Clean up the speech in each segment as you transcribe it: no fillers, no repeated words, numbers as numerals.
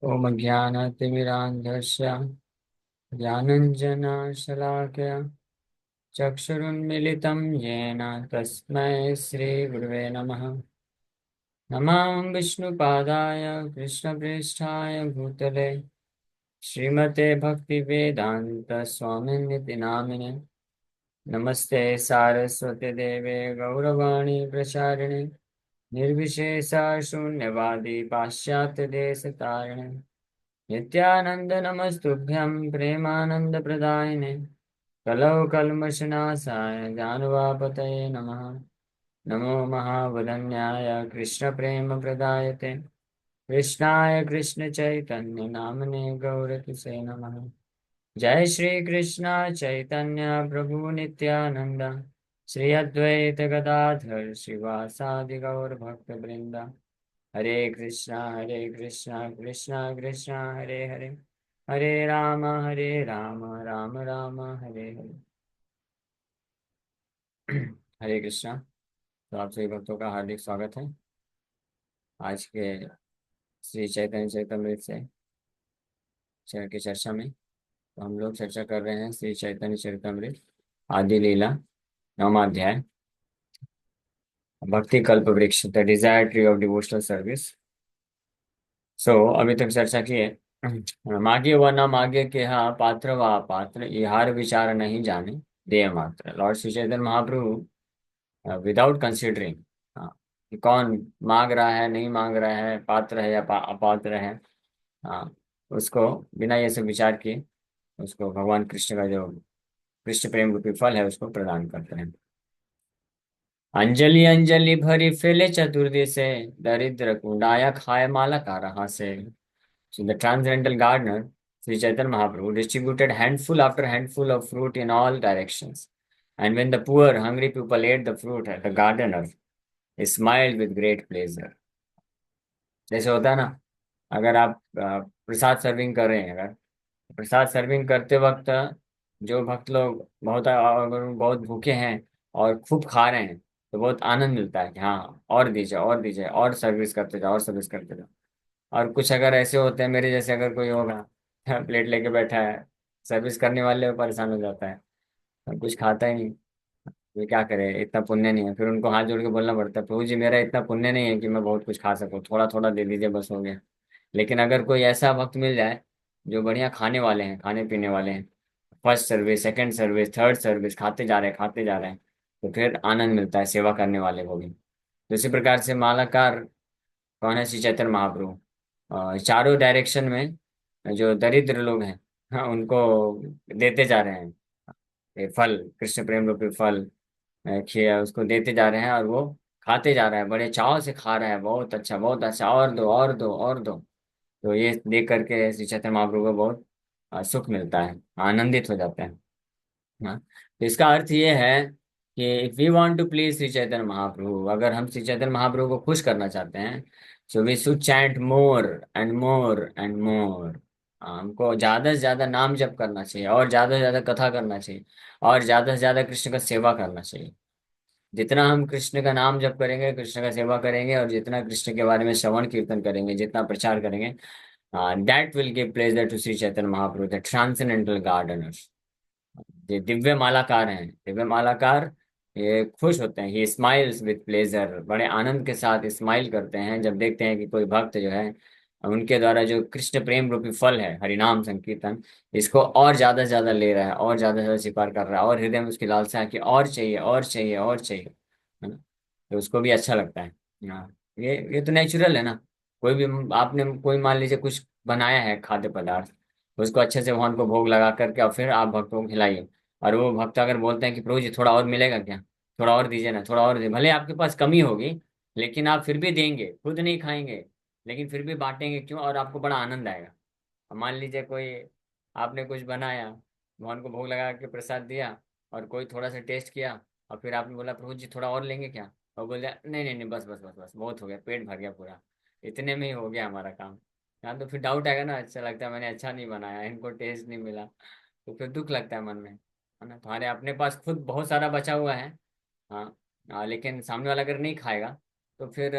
ॐ ज्ञानतिमिरान्धस्य ज्ञानञ्जनशलाकया चक्षुरुन्मिलितं येन तस्मै श्रीगुरुवे नमः। नमामि विष्णुपादाय कृष्णप्रेष्ठाय भूतले श्रीमते भक्तिवेदान्तस्वामिनिति नामिने। नमस्ते सारस्वती देवे गौरवाणी प्रचारिणे निर्विशेषा शून्यवादी पाश्चात्यदेशतारिणे नित्यानंद नमस्तुभ्यं प्रेमानंदप्रदायिने कलौ कल्मषनाशाय जानवापतये नमः। नमो महावदन्याय कृष्णप्रेमप्रदायते कृष्णाय कृष्णचैतन्य नामने गौरकिसे नमः। जय श्री कृष्ण चैतन्य प्रभु नित्यानंद श्री अद्वैत गदाधर श्रीवासादि गौर भक्त वृंदा। हरे कृष्णा कृष्णा कृष्णा हरे हरे हरे राम राम राम हरे हरे। हरे कृष्णा। तो आप सभी भक्तों का हार्दिक स्वागत है आज के श्री चैतन्य चैतन्य से की चर्चा में। तो हम लोग चर्चा कर रहे हैं श्री चैतन्य चरितमृत आदि लीला नौमा अध्याय भक्ति कल्प वृक्ष the desire tree of devotional service. अभी तक चर्चा की है मागे व न मागे के हा पात्र व पात्र इहार विचार नहीं जाने देय मात्र। लॉर्ड श्री चैतन्य महाप्रभु विदाउट कंसिडरिंग कि कौन मांग रहा है नहीं मांग रहा है, पात्र है या अपात्र है, हाँ, उसको बिना ये सब विचार किए उसको भगवान कृष्ण का जो कृष्ण प्रेम रूपी फल है उसको प्रदान करते हैं। अंजलि अंजलि भरी फैले चतुर्दी से दरिद्र कुंडाया खाए माला का रहा से। So the transcendental gardener, Sri Chaitanya Mahaprabhu, distributed handful after handful of fruit in all directions. And when the poor, hungry people ate the fruit, the gardener smiled with great pleasure. जैसे होता है ना, अगर आप प्रसाद serving कर रहे हैं, अगर प्रसाद सर्विंग करते वक्त जो भक्त लोग बहुत अगर बहुत भूखे हैं और खूब खा रहे हैं तो बहुत आनंद मिलता है कि हाँ और दीजिए और सर्विस करते जाओ और सर्विस करते जाओ। और कुछ अगर ऐसे होते हैं मेरे जैसे, अगर कोई होगा प्लेट लेके बैठा है, सर्विस करने वाले परेशान हो जाता है और कुछ खाता ही नहीं। ये क्या करे, इतना पुण्य नहीं है। फिर उनको हाथ जोड़ के बोलना पड़ता है, प्रभु जी मेरा इतना पुण्य नहीं है कि मैं बहुत कुछ खा सकूं, थोड़ा थोड़ा दे दीजिए बस हो गया। लेकिन अगर कोई ऐसा वक्त मिल जाए जो बढ़िया खाने वाले हैं, खाने पीने वाले हैं, first service second service third service खाते जा रहे हैं, तो फिर आनंद मिलता है सेवा करने वाले को भी। तो इसी प्रकार से मालाकार कौन है? श्री चैतन्य महाप्रभु चारों डायरेक्शन में जो दरिद्र लोग हैं, हाँ, उनको देते जा रहे हैं ये फल, कृष्ण प्रेम रूपी फल खिया उसको देते जा रहे हैं और वो खाते जा रहा है, बड़े चाव से खा रहा है, बहुत अच्छा, और दो और दो और दो। तो ये देख करके श्री चैतन्य महाप्रभु को बहुत सुख मिलता है, आनंदित हो जाते हैं। हाँ, तो इसका अर्थ ये है कि if we want to please Shri Chaitanya Mahaprabhu, अगर हम श्री चैतन्य महाप्रभु को खुश करना चाहते हैं, so we should chant more and more and more. हमको ज्यादा से ज्यादा नाम जप करना चाहिए और ज्यादा से ज्यादा कथा करना चाहिए और ज्यादा से ज्यादा कृष्ण का सेवा करना चाहिए। जितना हम कृष्ण का नाम जप करेंगे, कृष्ण का सेवा करेंगे और जितना कृष्ण के बारे में श्रवण कीर्तन करेंगे, जितना प्रचार करेंगे, that will give pleasure to Shri Chaitanya Mahaprabhu the transcendental gardeners. ये दिव्य मालाकार हैं, दिव्य मालाकार ये खुश होते हैं, ही स्माइल्स विथ प्लेजर, बड़े आनंद के साथ स्माइल करते हैं जब देखते हैं कि कोई भक्त जो है उनके द्वारा जो कृष्ण प्रेम रूपी फल है हरिनाम संकीर्तन, इसको और ज्यादा से ज्यादा ले रहा है और ज्यादा से ज्यादा स्वीकार कर रहा है और हृदय में उसकी लालसा है कि और चाहिए और चाहिए और चाहिए, है ना। तो उसको भी अच्छा लगता है। हाँ, ये तो नेचुरल है ना। कोई भी आपने कोई मान लीजिए कुछ बनाया है खाद्य पदार्थ, उसको अच्छे से भगवान को भोग लगा करके और फिर आप भक्तों को खिलाइए, और वो भक्त अगर बोलते हैं कि प्रभु जी थोड़ा और मिलेगा क्या, थोड़ा और दीजिए ना, थोड़ा और दीजिए, भले आपके पास कमी होगी लेकिन आप फिर भी देंगे, खुद नहीं खाएंगे लेकिन फिर भी बांटेंगे, क्यों? और आपको बड़ा आनंद आएगा। अब मान लीजिए कोई आपने कुछ बनाया, भगवान को भोग लगा के प्रसाद दिया और कोई थोड़ा सा टेस्ट किया और फिर आपने बोला प्रभु जी थोड़ा और लेंगे क्या, और बोल दिया नहीं नहीं नहीं बस बस बस बस बहुत हो गया, पेट भर गया पूरा, इतने में ही हो गया हमारा काम। यहाँ तो फिर डाउट आएगा ना, अच्छा लगता है मैंने अच्छा नहीं बनाया, इनको टेस्ट नहीं मिला, तो फिर दुख लगता है मन में, है ना। तुम्हारे अपने पास खुद बहुत सारा बचा हुआ है, हाँ, लेकिन सामने वाला अगर नहीं खाएगा तो फिर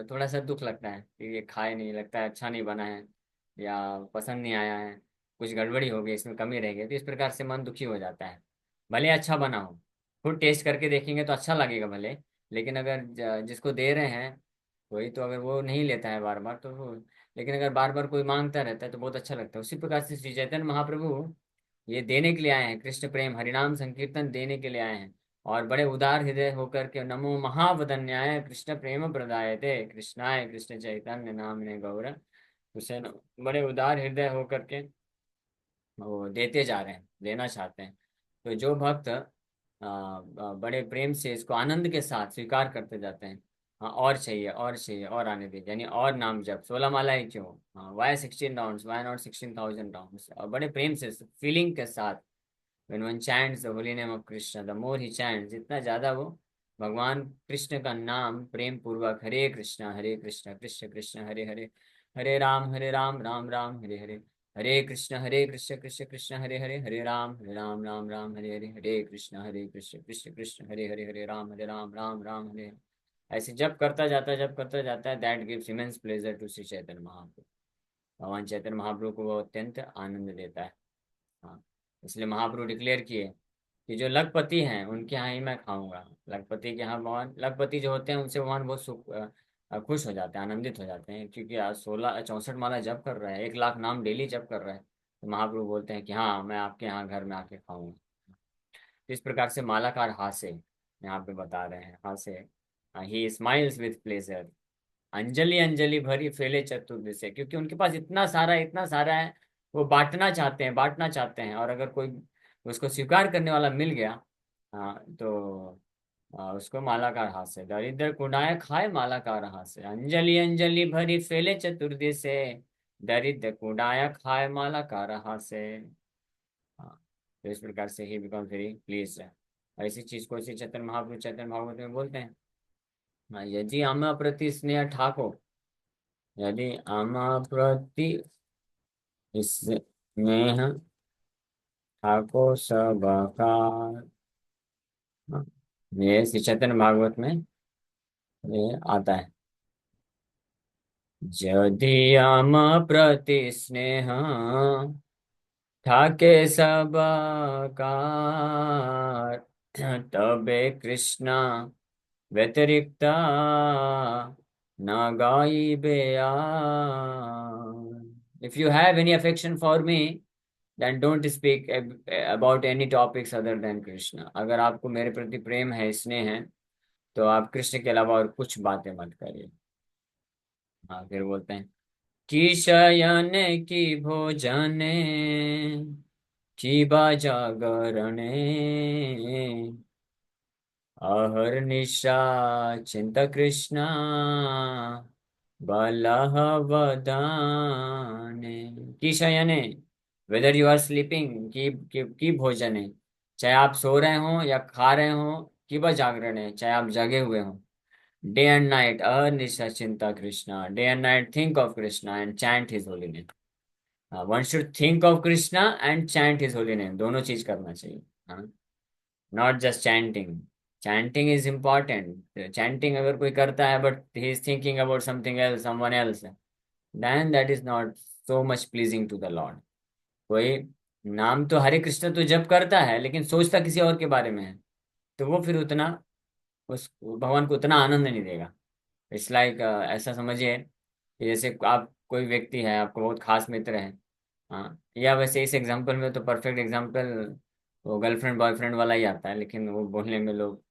थोड़ा सा दुख लगता है कि ये खाए नहीं, लगता है अच्छा नहीं बना है। या पसंद नहीं आया है, कुछ गड़बड़ी हो गई, इसमें कमी रह गई, तो इस प्रकार से मन दुखी हो जाता है। भले अच्छा बना हो, खुद टेस्ट करके देखेंगे तो अच्छा लगेगा भले, लेकिन अगर जिसको दे रहे हैं कोई, तो अगर वो नहीं लेता है बार बार तो वो, लेकिन अगर बार बार कोई मांगता रहता है तो बहुत अच्छा लगता है। उसी प्रकार से श्री चैतन्य महाप्रभु ये देने के लिए आए हैं, कृष्ण प्रेम हरिनाम संकीर्तन देने के लिए आए हैं। और बड़े उदार हृदय होकर के, नमो महावदन्याय कृष्ण प्रेम प्रदायते कृष्णाय कृष्ण चैतन्य नामने गौर, उसे बड़े उदार हृदय होकर के वो देते जा रहे हैं, देना चाहते हैं। तो जो भक्त बड़े प्रेम से इसको आनंद के साथ स्वीकार करते जाते हैं, हाँ और चाहिए और चाहिए और आने दे, यानी और नाम जप, 16 माला ही क्यों, हाँ why 16 rounds, why not 16,000 rounds, और बड़े प्रेम से फीलिंग के साथ when one chants the holy name of Krishna, the more he chants, जितना ज्यादा वो भगवान कृष्ण का नाम प्रेम पूर्वक, हरे कृष्णा कृष्ण कृष्ण हरे हरे, हरे राम राम राम हरे हरे, हरे कृष्ण कृष्ण कृष्ण हरे हरे, हरे राम राम राम हरे हरे, हरे कृष्ण कृष्ण कृष्ण हरे हरे, हरे राम राम राम हरे हरे। ऐसे जब करता जाता है, जब करता जाता है, that gives immense pleasure to Shri Chaitanya Mahaprabhu. भगवान चैतन्य महाप्रभु को वो अत्यंत आनंद देता है। हाँ, इसलिए महाप्रभु डिक्लेयर किए कि जो लखपति हैं उनके यहाँ ही मैं खाऊंगा। लखपति के यहाँ भगवान, लखपति जो होते हैं उनसे भगवान बहुत खुश हो जाते हैं, आनंदित हो जाते हैं, क्योंकि आज 16 64 माला जप कर रहा है, 1 लाख नाम डेली जप कर रहा है, तो महाप्रभु बोलते हैं कि हाँ मैं आपके यहाँ घर में आके खाऊंगा। तो इस प्रकार से मालाकार हासे यहाँ पे बता रहे हैं, हासे, ही स्माइल्स विथ प्लेजर, अंजलि अंजलि भरी फैले चतुर्दिशे, क्योंकि उनके पास इतना सारा है, वो बांटना चाहते हैं, बांटना चाहते हैं, और अगर कोई उसको स्वीकार करने वाला मिल गया, हाँ तो उसको मालाकार हाथ से, दरिद्र कुडाय खाए मालाकार हाथ से, अंजलि अंजलि भरी फैले चतुर्दिशे, दरिद्र कुडाय खाए मालाकार हाथ से। हाँ, तो इस प्रकार से ही बिकम वेरी प्लीज है। ऐसी चीज को श्री चैतन्य महाप्रभु चैतन्य भागवत में बोलते हैं। हाँ, यदि आम प्रति स्नेह ठाको, यदि आमा प्रति स्नेह ठाको सबका, ये श्री चैतन्य भागवत में ये आता है। यदि आम प्रति स्नेह ठाके सबका, तबे कृष्णा व्यतिरिक्ता न गाइबे आन। If you have any affection for me, then don't speak about any topics other than Krishna. अगर आपको मेरे प्रति प्रेम है, स्नेह है, तो आप कृष्ण के अलावा और कुछ बातें मत करिए। हाँ, फिर बोलते हैं कि शयन की भोजने की बा जागरणे, अहर निशा चिंत कृष्णा बलह वदाने। की शयने, वेदर यू आर स्लीपिंग, की भोजने, चाहे आप सो रहे हो या खा रहे हो, की बा जागरण है, चाहे आप जगे हुए हो, डे एंड नाइट अनिशा चिंता Krishna, day and night think of Krishna and chant his holy name. One should think of Krishna and chant his holy name, दोनों चीज करना चाहिए। हाँ, not just chanting, chanting is important, chanting अगर कोई करता है but he is thinking about something else, someone else, then that is not so much pleasing to the lord. कोई नाम तो हरे कृष्ण तो जप करता है, लेकिन सोचता किसी और के बारे में है, तो वो फिर उतना, उस भगवान को उतना आनंद नहीं देगा। इट्स लाइक ऐसा समझिए कि जैसे आप, कोई व्यक्ति है, आपको बहुत खास मित्र है, हाँ, या वैसे इस एग्जांपल में तो परफेक्ट एग्जांपल वो गर्लफ्रेंड बॉयफ्रेंड वाला ही आता है, लेकिन वो बोलने में लोग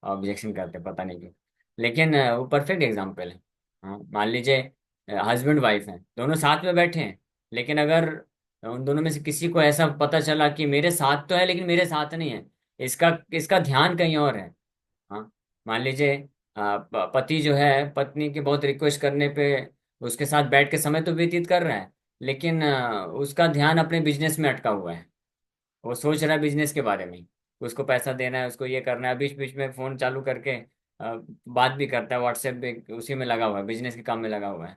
ऑब्जेक्शन करते हैं, पता नहीं क्यों, लेकिन वो परफेक्ट एग्जांपल है। हाँ, मान लीजिए हस्बैंड वाइफ हैं, दोनों साथ में बैठे हैं, लेकिन अगर उन दोनों में से किसी को ऐसा पता चला कि मेरे साथ तो है लेकिन मेरे साथ नहीं है, इसका इसका ध्यान कहीं और है। हाँ, मान लीजिए पति जो है पत्नी की बहुत रिक्वेस्ट करने पे उसके साथ बैठ के समय तो व्यतीत कर रहा है, लेकिन उसका ध्यान अपने बिजनेस में अटका हुआ है, वो सोच रहा है बिजनेस के बारे में, उसको पैसा देना है, उसको ये करना है, बीच बीच में फोन चालू करके बात भी करता है, व्हाट्सएप भी उसी में लगा हुआ है, बिजनेस के काम में लगा हुआ है।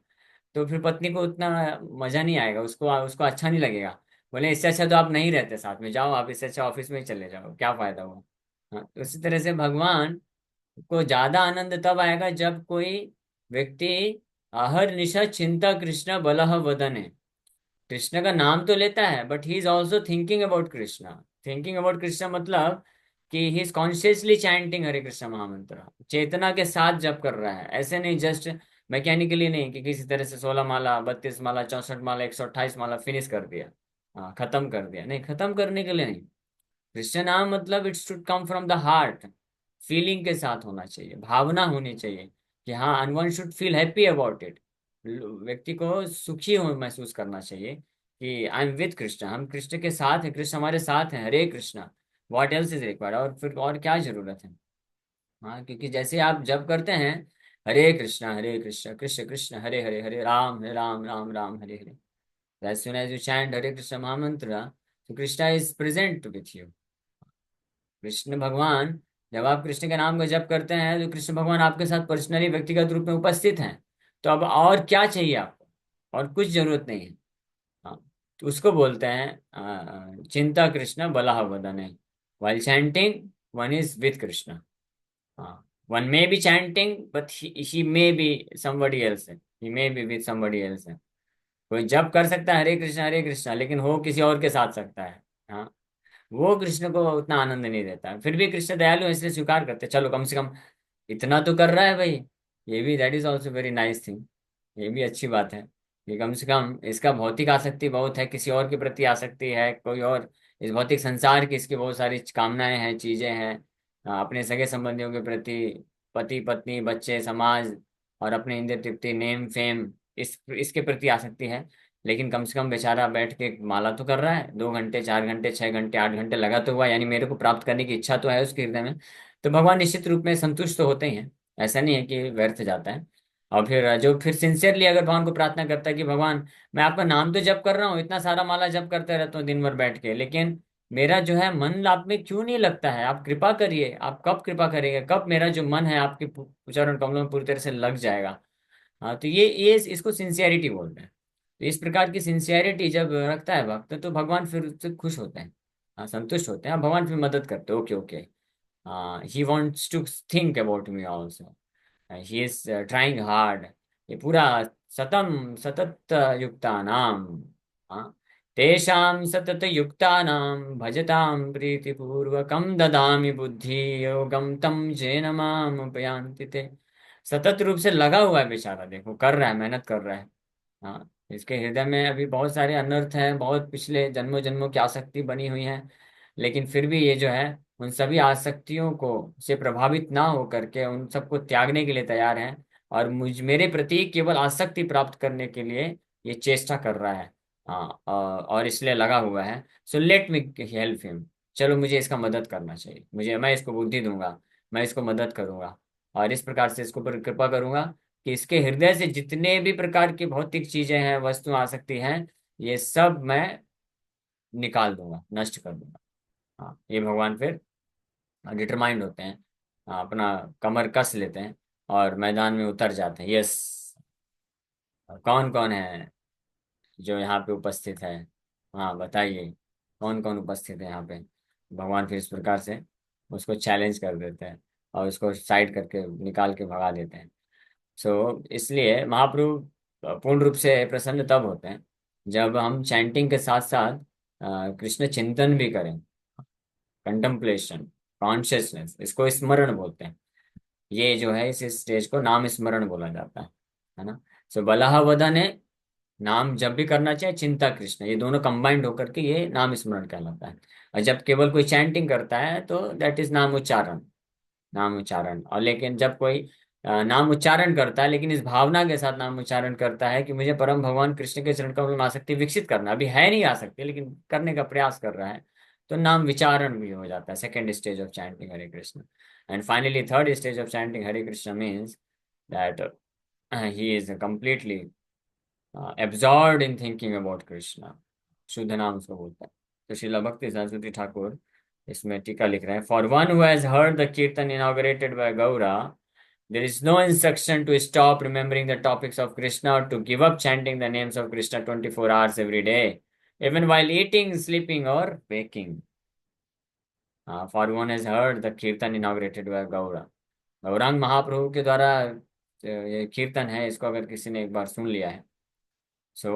तो फिर पत्नी को उतना मजा नहीं आएगा, उसको उसको अच्छा नहीं लगेगा, बोले इससे अच्छा तो आप नहीं रहते साथ में, जाओ आप, इससे अच्छा ऑफिस में ही चले जाओ, क्या फायदा हुआ। हाँ, तो उसी तरह से भगवान को ज्यादा आनंद तब आएगा जब कोई व्यक्ति आहर निशा चिंता कृष्ण बलह वदन है, कृष्ण का नाम तो लेता है but he is also thinking about Krishna. Thinking about Krishna मतलब कि ही इज कॉन्शियसली चैंटिंग हरे कृष्ण महामंत्र, चेतना के साथ जप कर रहा है, ऐसे नहीं जस्ट मैकेनिकली नहीं कि किसी तरह से 16 माला 32 माला 64 माला 128 माला फिनिश कर दिया, हाँ खत्म कर दिया, नहीं खत्म करने के लिए नहीं। कृष्ण नाम मतलब it should come from the heart, feeling के साथ होना चाहिए, भावना होनी चाहिए कि हाँ, and one should feel happy about it. व्यक्ति को सुखी हो महसूस करना चाहिए कि आई एम विद कृष्ण, हम कृष्ण के साथ हैं, कृष्ण हमारे साथ हैं, Hare Krishna. What else is required, और फिर और क्या जरूरत है। हाँ, क्योंकि जैसे आप जब करते हैं हरे कृष्ण कृष्ण कृष्ण हरे हरे, हरे Ram Ram Ram Hare Hare, as soon as you chant Hare Krishna Mahamantra, तो Krishna is present with you. Krishna भगवान, जब आप कृष्ण के नाम का जप करते हैं तो कृष्ण भगवान आपके साथ पर्सनली व्यक्तिगत रूप में उपस्थित हैं। तो अब और क्या चाहिए आपको, और कुछ जरूरत नहीं है। हाँ, तो उसको बोलते हैं चिंता कृष्ण बलाह वदने, while chanting one is with Krishna. हाँ, one may be chanting but he may be somebody else, he may be with somebody else। कोई जप कर सकता है हरे कृष्णा लेकिन हो किसी और के साथ सकता है। हाँ, वो कृष्ण को उतना आनंद नहीं देता है, फिर भी कृष्ण दयालु है इसलिए स्वीकार करते हैं। चलो कम से कम इतना तो कर रहा है भाई, ये भी that is also very nice thing. ये भी अच्छी बात है कि कम से कम इसका भौतिक आसक्ति बहुत है, किसी और के प्रति आसक्ति है, कोई और इस भौतिक संसार की इसकी बहुत सारी कामनाएं हैं, चीजें हैं, अपने सगे संबंधियों के प्रति, पति पत्नी बच्चे समाज, और अपने इंद्रिय तृप्ति नेम फेम, इसके प्रति आसक्ति है। लेकिन कम से कम बेचारा बैठ के माला तो कर रहा है, 2 घंटे 4 घंटे 6 घंटे 8 घंटे लगा तो हुआ, यानी मेरे को प्राप्त करने की इच्छा तो है उसके हृदय में। तो भगवान निश्चित रूप में संतुष्ट तो होते ही हैं, ऐसा नहीं है कि व्यर्थ जाता है। और फिर जो फिर सिंसियरली अगर भगवान को प्रार्थना करता है कि भगवान, मैं आपका नाम तो जप कर रहा हूँ, इतना सारा माला जप करते रहता हूँ दिन भर बैठ के, लेकिन मेरा जो है मन आप में क्यों नहीं लगता है, आप कृपा करिए, आप कब कृपा करेंगे, कब मेरा जो मन है आपके चरण कमलों में पूरी तरह से लग जाएगा। हाँ, तो ये इसको सिंसियरिटी बोलते हैं। तो इस प्रकार की सिंसियरिटी जब रखता है भक्त तो भगवान फिर उससे खुश होते हैं, हाँ संतुष्ट होते हैं। हाँ, भगवान फिर मदद करते हैं, okay okay, he wants to think about me also, he is trying hard. ये पूरा सतम सतत युक्तानाम, हाँ, तेषां सतत युक्तानां भजतां प्रीतिपूर्वकं ददामि बुद्धि योगम तम जेन माम उपयान्ति ते। सतत रूप से लगा हुआ है बेचारा, देखो कर रहा है, मेहनत कर रहा है। हाँ, इसके हृदय में अभी बहुत सारे अनर्थ हैं, बहुत पिछले जन्मों जन्मों की आसक्ति बनी हुई है, लेकिन फिर भी ये जो है उन सभी आसक्तियों को से प्रभावित ना हो करके उन सबको त्यागने के लिए तैयार है, और मुझ मेरे प्रति केवल आसक्ति प्राप्त करने के लिए ये चेष्टा कर रहा है। हाँ, और इसलिए लगा हुआ है। So let me help him, चलो मुझे इसका मदद करना चाहिए, मुझे, मैं इसको बुद्धि दूंगा, मैं इसको मदद करूंगा, और इस प्रकार से इसको ऊपर कृपा करूंगा कि इसके हृदय से जितने भी प्रकार की भौतिक चीजें हैं, वस्तु आसक्ति हैं, ये सब मैं निकाल दूंगा, नष्ट कर दूंगा। हाँ, ये भगवान फिर डिटरमाइंड होते हैं, अपना कमर कस लेते हैं और मैदान में उतर जाते हैं। यस, कौन कौन है जो यहाँ पे उपस्थित है, हाँ बताइए, कौन कौन उपस्थित है यहाँ पे। भगवान फिर इस प्रकार से उसको चैलेंज कर देते हैं और उसको साइड करके निकाल के भगा देते हैं। सो इसलिए महाप्रभु पूर्ण रूप से प्रसन्न तब होते हैं जब हम चैंटिंग के साथ साथ कृष्ण चिंतन भी करें, कंtemplation, कॉन्शियसनेस, इसको स्मरण बोलते हैं। ये जो है इस स्टेज को नाम स्मरण बोला जाता है ना। सो बलाह वदन है, नाम जब भी करना चाहिए, चिंता कृष्ण, ये दोनों कंबाइंड होकर के ये नाम स्मरण कहलाता है। और जब केवल कोई चैंटिंग करता है तो दैट इज नाम उच्चारण, नाम उच्चारण। और लेकिन जब कोई नाम उच्चारण करता है लेकिन इस भावना के साथ नाम उच्चारण करता है कि मुझे परम भगवान कृष्ण के चरण कमल में आसक्ति विकसित करना, अभी है नहीं आसक्ति लेकिन करने का प्रयास कर रहा है, तो नाम विचारण भी हो जाता है, second stage of chanting Hare Krishna. And finally third stage of chanting Hare Krishna means that he is completely absorbed in thinking about Krishna, शुद्ध नाम उसको बोलते हैं। तो श्रील भक्ति सरस्वती ठाकुर इसमें टीका लिख रहे हैं, for one who has heard the kirtan inaugurated by Gaura, there is no instruction to stop remembering the topics of Krishna or to give up chanting the names of Krishna 24 hours every day, even while eating, sleeping, or waking. For one has heard the kirtan inaugurated by Gaura. Gauranga Mahaprabhu के द्वारा ये कीर्तन है, इसको अगर किसी ने एक बार सुन लिया है, so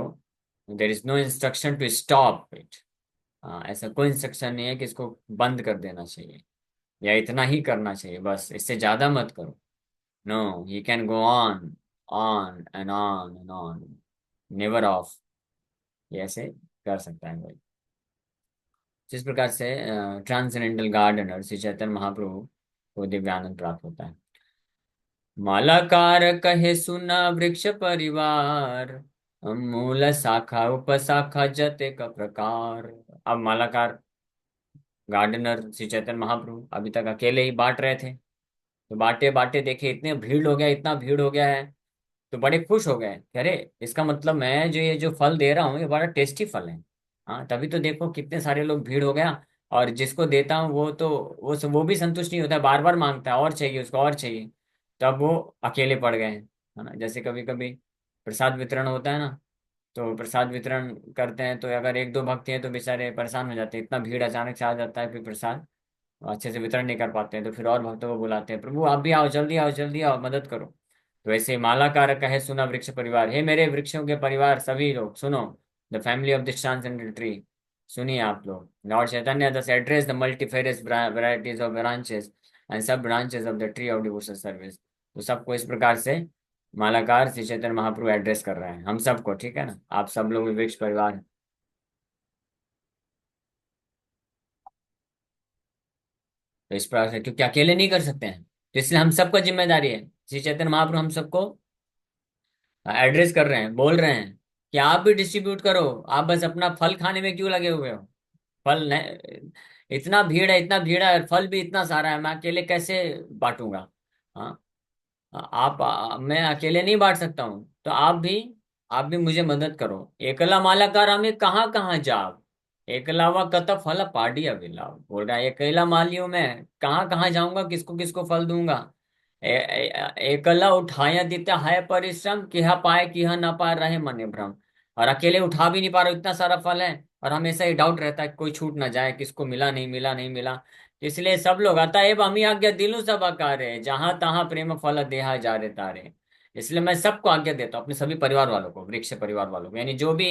there is no instruction to stop it. ऐसा कोई इंस्ट्रक्शन नहीं है कि इसको बंद कर देना चाहिए या इतना ही करना चाहिए, बस इससे ज्यादा मत करो। No, he can go on and on, never off. ये ऐसे कर सकता है भाई। जिस प्रकार से ट्रांसेंडेंटल गार्डनर श्री चैतन्य महाप्रभु को दिव्यानंद प्राप्त होता है। मालाकार कहे सुना वृक्ष परिवार, मूल शाखा उपशाखा जते का प्रकार। अब मालाकार गार्डनर श्री चैतन्य महाप्रभु अभी तक अकेले ही बांट रहे थे, तो बांटे बांटे देखे इतने भीड़ हो गया, इतना भीड़ हो गया है, तो बड़े खुश हो गए कि अरे इसका मतलब मैं जो ये जो फल दे रहा हूँ ये बड़ा टेस्टी फल है। हाँ, तभी तो देखो कितने सारे लोग भीड़ हो गया। और जिसको देता हूँ वो तो वो भी संतुष्ट नहीं होता है, बार बार मांगता है और चाहिए उसको और चाहिए। तब वो अकेले पड़ गए हैं, है ना। जैसे कभी कभी प्रसाद वितरण होता है ना, तो प्रसाद वितरण करते हैं, तो अगर एक दो भक्त हैं तो बेचारे परेशान हो जाते हैं, इतना भीड़ अचानक से आ जाता है, फिर प्रसाद अच्छे से वितरण नहीं कर पाते हैं, तो फिर और भक्तों को बुलाते हैं, प्रभु आप भी आओ, जल्दी आओ, जल्दी आओ, मदद करो। तो ऐसे मालाकार कहे सुना वृक्ष परिवार, हे मेरे वृक्षों के परिवार सभी लोग सुनो, the family of this transcendental tree, सुनिए आप लोग। Lord Chaitanya does address the multifarious varieties of branches and sub branches of the tree of devotional service. तो सबको इस प्रकार से मालाकार श्री चैतन्य महाप्रभु एड्रेस कर रहे हैं हम सबको, ठीक है ना, आप सब लोग भी वृक्ष परिवार हैं। तो इस प्रकार से क्योंकि अकेले नहीं कर सकते हैं, तो इसलिए हम सबको जिम्मेदारी है। श्री चैतन्य महाप्रभु हम सबको एड्रेस कर रहे हैं, बोल रहे हैं कि आप भी डिस्ट्रीब्यूट करो, आप बस अपना फल खाने में क्यों लगे हुए हो। फल नहीं, इतना भीड़ है, इतना भीड़ है, फल भी इतना सारा है, मैं अकेले कैसे बांटूंगा। हाँ, मैं अकेले नहीं बांट सकता हूँ, तो आप भी मुझे मदद करो। एकला मालाकार हमें कहाँ कहाँ जाब, एकला व कत फल पाडी अविलाव। बोल रहा है अकेला माली हूं मैं, कहाँ कहाँ जाऊंगा, किसको किसको फल दूंगा। एकला उठाया देता है परिश्रम, किहा पाए किहा ना पाए रहे मने भ्रम। और अकेले उठा भी नहीं पा रहा, इतना सारा फल है, और हमेशा ही डाउट रहता है कि कोई छूट ना जाए, किसको मिला नहीं मिला नहीं मिला। इसलिए सब लोग अतएव हम आज्ञा दिलु सब आकारे, जहां तहां प्रेम फल देहा जा रे तारे। इसलिए मैं सबको आज्ञा देता हूँ, अपने सभी परिवार वालों को, वृक्ष परिवार वालों को, यानी जो भी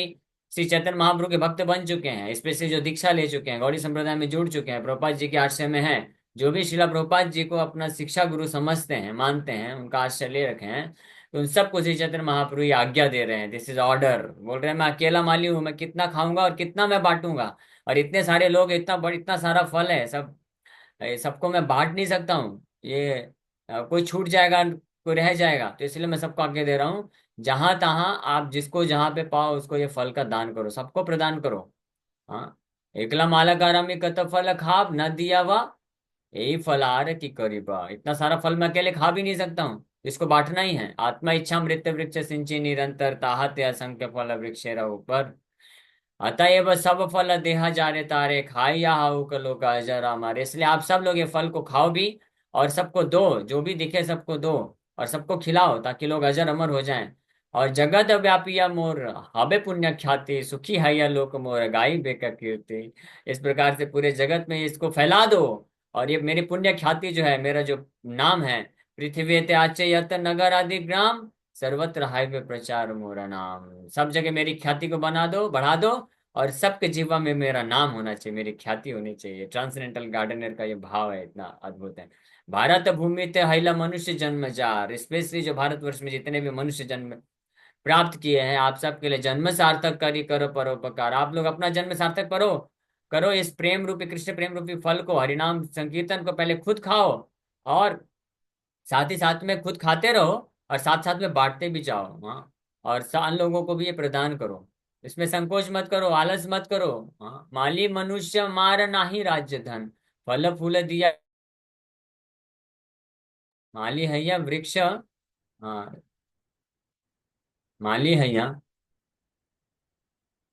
श्री चैतन्य महाप्रभु के भक्त बन चुके हैं, स्पेशली जो दीक्षा ले चुके हैं, गौड़ी संप्रदाय में जुड़ चुके हैं, प्रभुपाद जी के आश्रय में हैं, जो भी शिला प्रभुपाद जी को अपना शिक्षा गुरु समझते हैं, मानते हैं, उनका आश्रय ले रखे हैं, तो उन सबको श्री चैतन्य महाप्रभु ये आज्ञा दे रहे हैं, दिस इज ऑर्डर। बोल रहे हैं मैं अकेला माली हूँ, मैं कितना खाऊंगा और कितना मैं बांटूंगा, और इतने सारे लोग, इतना सारा फल है, सब ये सबको मैं बांट नहीं सकता हूँ, ये कोई छूट जाएगा, कोई रह जाएगा, तो इसलिए मैं सबको आगे दे रहा हूँ। जहां तहां आप जिसको जहां पे पाओ उसको ये फल का दान करो, सबको प्रदान करो। हाँ, एकला मालाकारा में कत फल खाब न दिया वा, यही फलार की करीबा। इतना सारा फल मैं अकेले खा भी नहीं सकता हूँ, इसको बांटना ही है। आत्मा इच्छा मृत वृक्ष सिंची निरंतर, ताहते असंख्य फल वृक्षेरा ऊपर, अतएव सब फल देहा जा रे तारे, खाई या हाउ कलो का अजर हमारे। इसलिए आप सब लोग ये फल को खाओ भी, और सबको दो, जो भी दिखे सबको दो, और सबको खिलाओ, ताकि लोग अजर अमर हो जाएं। और जगत व्यापिया मोर हबे पुण्य ख्याति, सुखी है या लोक मोर गाई बेक कीर्ति। इस प्रकार से पूरे जगत में इसको फैला दो, और ये मेरी पुण्य ख्याति जो है, मेरा जो नाम है, पृथ्वी ते आचे यत नगर आदि ग्राम, सर्वत्र हाईवे प्रचार मोरा नाम। सब जगह मेरी ख्याति को बना दो, बढ़ा दो, और सबके जीवा में मेरा नाम होना चाहिए, मेरी ख्याति होनी चाहिए। ट्रांसेंडेंटल गार्डनर का ये भाव है, इतना अद्भुत है। भारत भूमि ते हैला मनुष्य जन्म जार, स्पेशली जो भारतवर्ष में जितने भी मनुष्य जन्म प्राप्त किए हैं, आप सबके लिए जन्म सार्थक करी करो परोपकार। आप लोग अपना जन्म सार्थक करो, करो इस प्रेम रूपी, कृष्ण प्रेम रूपी फल को, हरिनाम संकीर्तन को पहले खुद खाओ, और साथ ही साथ में खुद खाते रहो, और साथ साथ में बांटते भी जाओ। हाँ, और आन लोगों को भी ये प्रदान करो, इसमें संकोच मत करो, आलस मत करो। हाँ, माली मनुष्य मार नाही राज्य धन, फल फूल दिया माली हैया वृक्ष। हाँ, माली हैया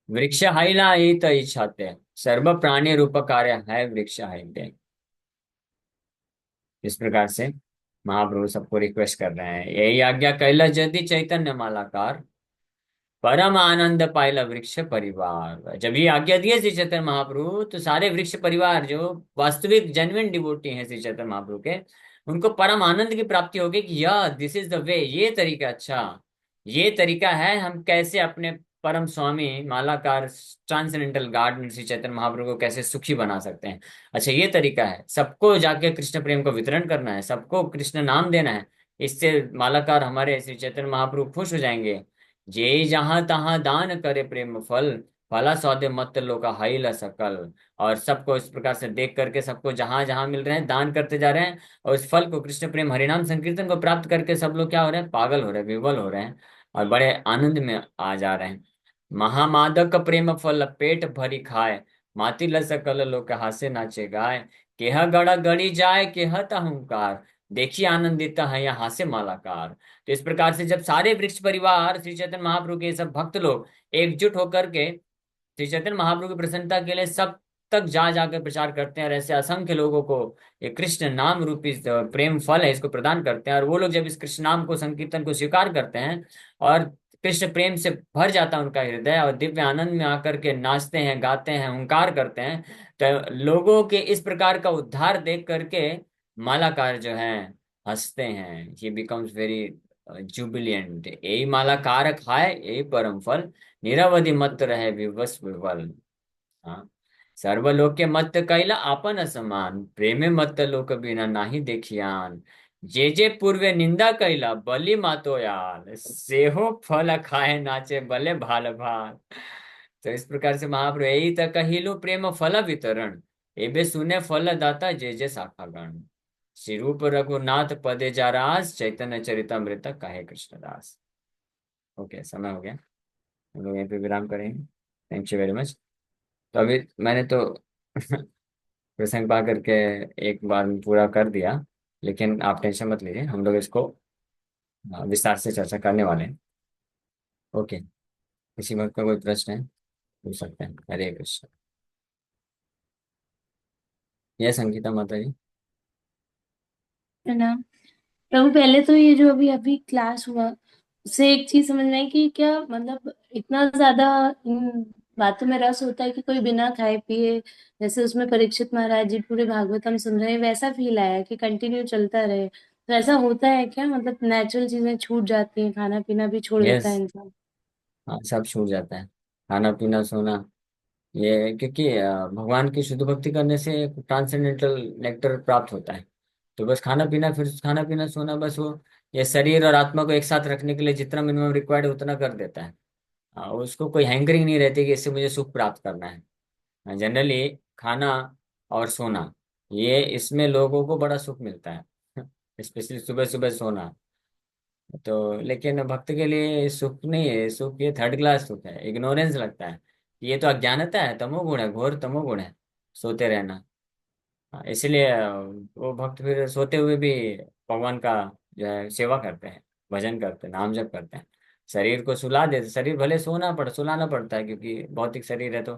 वृक्ष हाइला हित इच्छाते, सर्व प्राणी रूप कार्य है वृक्ष हाइते। इस प्रकार से महाप्रभु सबको रिक्वेस्ट कर रहे हैं, यही आज्ञा कैला यदि चैतन्य मालाकार, परम आनंद पाइला वृक्ष परिवार। जब ये आज्ञा दिए श्री चैतन्य महाप्रभु, तो सारे वृक्ष परिवार जो वास्तविक जेन्युइन डिवोटी हैं श्री चैतन्य महाप्रभु के, उनको परम आनंद की प्राप्ति होगी कि यह दिस इज द वे, ये तरीका, अच्छा ये तरीका है हम कैसे अपने परम स्वामी मालाकार ट्रांसेंडेंटल गार्ड श्री चैतन्य महाप्रभु को कैसे सुखी बना सकते हैं। अच्छा, ये तरीका है, सबको जाके कृष्ण प्रेम को वितरण करना है, सबको कृष्ण नाम देना है। इससे मालाकार हमारे श्री चैतन्य महाप्रभु खुश हो जाएंगे। जे जहां तहां दान करे प्रेम फल, भला सौदे मत लोका हाई ल सकल। और सबको इस प्रकार से देख करके, सबको जहां जहां मिल रहे हैं दान करते जा रहे हैं, और इस फल को, कृष्ण प्रेम हरिनाम संकीर्तन को प्राप्त करके सब लोग क्या हो रहे हैं, पागल हो रहे हैं, विवल हो रहे हैं, और बड़े आनंद में आ जा रहे हैं। महामादक प्रेम फल पेट भरी खाए, माती ल सकल लोक हासे नाचे गाय। केह गड़ा गड़ी जाए केह अहंकार, देखिए आनंदित है यहाँ हास्य मालाकार। तो इस प्रकार से जब सारे वृक्ष परिवार श्री चैतन्य महाप्रभु के सब भक्त लोग एकजुट होकर के श्री चैतन्य महाप्रभु की प्रसन्नता के लिए सब तक जा जाकर प्रचार करते हैं, और ऐसे असंख्य लोगों को ये कृष्ण नाम रूपी प्रेम फल है इसको प्रदान करते हैं, और वो लोग जब इस कृष्ण नाम को, संकीर्तन को स्वीकार करते हैं, और कृष्ण प्रेम से भर जाता है उनका हृदय, और दिव्य आनंद में आकर के नाचते हैं, गाते हैं, हुंकार करते हैं, तो लोगों के इस प्रकार का उद्धार देख करके मालाकार जो है हंसते हैं। ही बिकम्स वेरी जुबिलियंट। यही मालाकार खाए यही परम फल, निरवधि मत रहे विवश विवल। हाँ, सर्वलोक के मत कैला आपन असमान, प्रेमे मत लोक बिना नाही देखियान। जे पूर्वे निंदा कैला बलि मातो याल, सेहो फल खाए नाचे बले भाल भाल। तो इस प्रकार से महाप्रभु यही तक कहिलु प्रेम फल वितरण, एबे सुने फल दाता जे शाखा गण। श्री रूप रघुनाथ पदे जा रास, चैतन्य चरितमृत कहे कृष्णदास। ओके, समय हो गया, हम लोग यहीं पे विराम करेंगे। Thank you very much. तो अभी मैंने तो प्रसंग पा करके एक बार में पूरा कर दिया, लेकिन आप टेंशन मत लीजिए, हम लोग इसको विस्तार से चर्चा करने वाले हैं। ओके, किसी बात का कोई प्रश्न है पूछ सकते हैं। हरे कृष्ण। यह संगीता माता जी। है ना। प्रभु, पहले तो ये जो अभी अभी क्लास हुआ उससे एक चीज समझ में आई कि क्या मतलब इतना ज्यादा इन बातों में रस होता है कि कोई बिना खाए पिए, जैसे उसमें परीक्षित महाराज जी पूरे भागवतम सुन रहे हैं, वैसा फील आया कि कंटिन्यू चलता रहे। तो ऐसा होता है क्या, मतलब नेचुरल चीजें छूट जाती हैं, खाना पीना भी छोड़ देता यस। है इंसान? हाँ, सब छूट जाता है, खाना पीना सोना। ये क्योंकि भगवान की शुद्ध भक्ति करने से ट्रांसेंडेंटल नेक्टर प्राप्त होता है। तो बस खाना पीना, फिर खाना पीना सोना, बस वो ये शरीर और आत्मा को एक साथ रखने के लिए जितना मिनिमम रिक्वायर्ड है उतना कर देता है। उसको कोई हैंकरिंग नहीं रहती कि इससे मुझे सुख प्राप्त करना है। जनरली खाना और सोना, ये इसमें लोगों को बड़ा सुख मिलता है स्पेशली सुबह सुबह सोना। तो लेकिन भक्त के लिए सुख नहीं है, सुख ये थर्ड क्लास सुख है, इग्नोरेंस लगता है। ये तो अज्ञानता है, तमोगुण है, घोर तमोगुण है सोते रहना। इसलिए वो भक्त फिर सोते हुए भी भगवान का जो है सेवा करते हैं, भजन करते हैं, नाम जप करते हैं। शरीर को सुला देते, शरीर भले सुलाना पड़ता है, क्योंकि भौतिक शरीर है, तो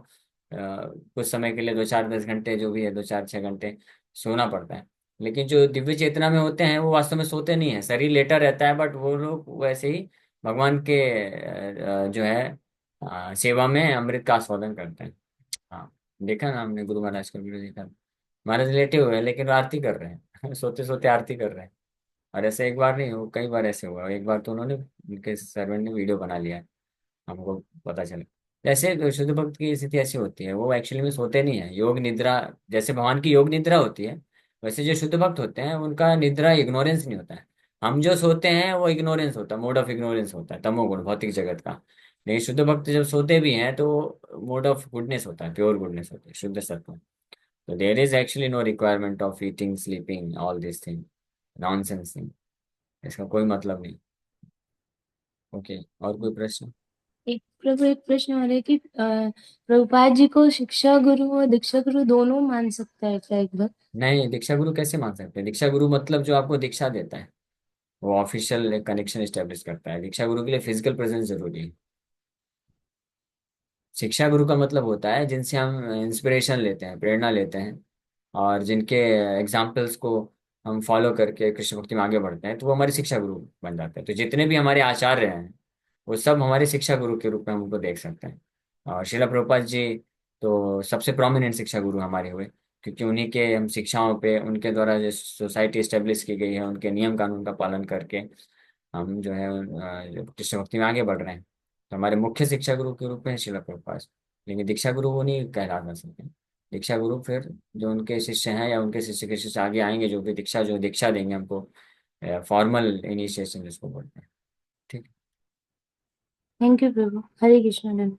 कुछ समय के लिए 2 4 10 घंटे जो भी है, 2 4 6 घंटे सोना पड़ता है। लेकिन जो दिव्य चेतना में होते हैं वो वास्तव में सोते नहीं है, शरीर लेटा रहता है, बट वो लोग वैसे ही भगवान के जो है सेवा में अमृत का आस्वादन करते हैं। हाँ, देखा ना हमने, गुरु महाराज का वीडियो देखा। महाराज लेटे हुए हैं लेकिन वो आरती कर रहे हैं सोते सोते आरती कर रहे हैं। और ऐसे एक बार नहीं, वो कई बार ऐसे हुआ। एक बार तो उन्होंने, उनके सर्वेंट ने वीडियो बना लिया, हमको पता चला। जैसे शुद्ध भक्त की स्थिति ऐसी होती है, वो एक्चुअली में सोते नहीं है, योग निद्रा, जैसे भगवान की योग निद्रा होती है, वैसे जो शुद्ध भक्त होते हैं उनका निद्रा इग्नोरेंस नहीं होता है। हम जो सोते हैं वो इग्नोरेंस होता है, मोड ऑफ इग्नोरेंस होता है, तमोगुण भौतिक जगत का। लेकिन शुद्ध भक्त जब सोते भी हैं तो मोड ऑफ गुडनेस होता है, प्योर गुडनेस होती है, शुद्ध सत्व। So there is actually no requirement of eating, sleeping, all these things. Nonsense thing. इसका कोई मतलब नहीं। ओके, और कोई प्रश्न? एक प्रभु, एक प्रश्न और है कि प्रभुपाद जी को शिक्षा गुरु और दीक्षा गुरु दोनों मान सकता है क्या एक बार? नहीं, दीक्षा गुरु कैसे मान सकते हैं? दीक्षा गुरु मतलब जो आपको दीक्षा देता है, वो ऑफिशियल एक कनेक्शन स्टेब्लिश करता है। दीक्षा गुरु के लिए फिजिकल प्रेजेंस जरूरी है। शिक्षा गुरु का मतलब होता है जिनसे हम इंस्पिरेशन लेते हैं, प्रेरणा लेते हैं, और जिनके एग्जाम्पल्स को हम फॉलो करके कृष्ण भक्ति में आगे बढ़ते हैं, तो वो हमारे शिक्षा गुरु बन जाते हैं। तो जितने भी हमारे आचार्य हैं वो सब हमारे शिक्षा गुरु के रूप में हम उनको देख सकते हैं। और शिला प्रभुपाद जी तो सबसे प्रोमिनेंट शिक्षा गुरु हमारे हुए, क्योंकि उन्हीं के हम शिक्षाओं पे, उनके द्वारा जो सोसाइटी स्टेब्लिश की गई है, उनके नियम कानून का पालन करके हम जो है जो कृष्ण भक्ति में आगे बढ़ रहे हैं। तो हमारे मुख्य शिक्षा गुरु के रूप में शिला प्रभुपाद, लेकिन दीक्षा गुरु वो नहीं कहला सकते। दीक्षा गुरु फिर जो उनके शिष्य हैं या उनके शिष्य के शिष्य आगे आएंगे, जो दीक्षा देंगे हमको, फॉर्मल इनिशिएशन जिसको बोलते हैं। ठीक। Thank you Prabhu. Hare Krishna.